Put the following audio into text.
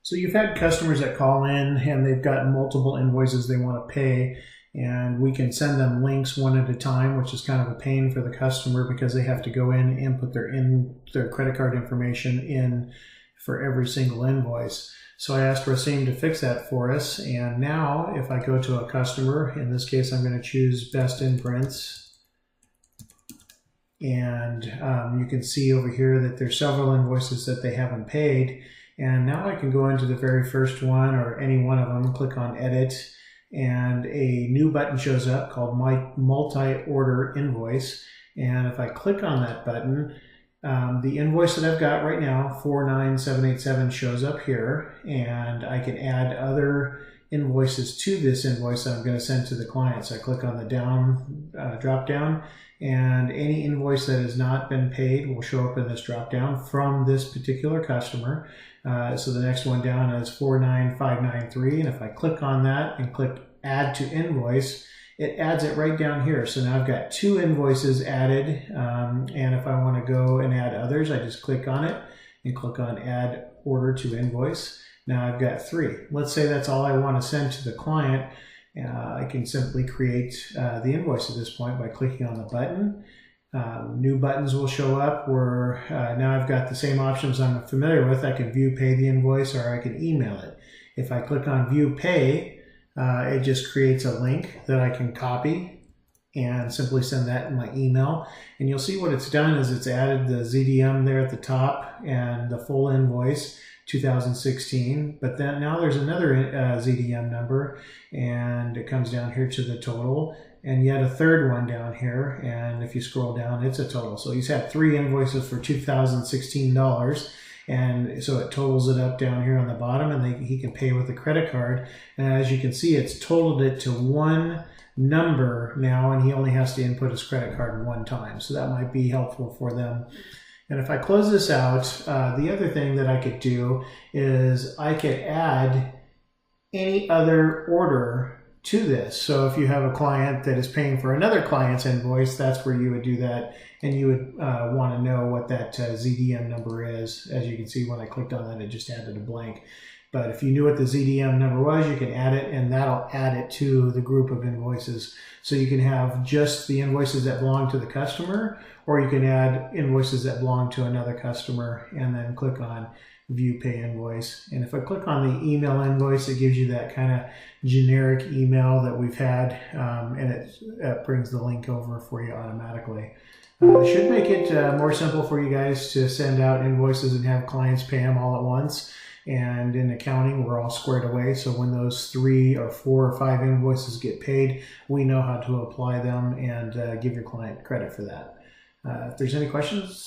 So you've had customers that call in and they've got multiple invoices they want to pay, and we can send them links one at a time, which is kind of a pain for the customer because they have to go in and input their credit card information in for every single invoice. So I asked Rasim to fix that for us, and now if I go to a customer, in this case I'm going to choose Best Imprints, and you can see over here that there's several invoices that they haven't paid. And now I can go into the very first one or any one of them, click on Edit, and a new button shows up called My Multi-Order Invoice. And if I click on that button, the invoice that I've got right now, 49787, shows up here, and I can add other invoices to this invoice that I'm going to send to the client. So I click on the drop down, and any invoice that has not been paid will show up in this drop down from this particular customer. So the next one down is 49593, and if I click on that and click Add to Invoice, it adds it right down here. So now I've got two invoices added, and if I want to go and add others, I just click on it and click on Add Order to Invoice. Now I've got three. Let's say that's all I want to send to the client. I can simply create the invoice at this point by clicking on the button. New buttons will show up where now I've got the same options I'm familiar with. I can view pay the invoice, or I can email it. If I click on view pay, it just creates a link that I can copy and simply send that in my email. And you'll see what it's done is it's added the ZDM there at the top and the full invoice 2016, but then now there's another ZDM number, and it comes down here to the total, and yet a third one down here, and if you scroll down, it's a total. So he's had three invoices for $2,016, and so it totals it up down here on the bottom, and he can pay with a credit card. And as you can see, it's totaled it to one number now, and he only has to input his credit card one time. So that might be helpful for them. And if I close this out, the other thing that I could do is I could add any other order to this. So if you have a client that is paying for another client's invoice, that's where you would do that, and you would want to know what that ZDM number is. As you can see, when I clicked on that, it just added a blank. But if you knew what the ZDM number was, you can add it, and that'll add it to the group of invoices. So you can have just the invoices that belong to the customer, or you can add invoices that belong to another customer, and then click on View Pay Invoice. And if I click on the email invoice, it gives you that kind of generic email that we've had, and it brings the link over for you automatically. It should make it more simple for you guys to send out invoices and have clients pay them all at once. And in accounting, we're all squared away. So when those 3 or 4 or 5 invoices get paid, we know how to apply them and give your client credit for that. If there's any questions,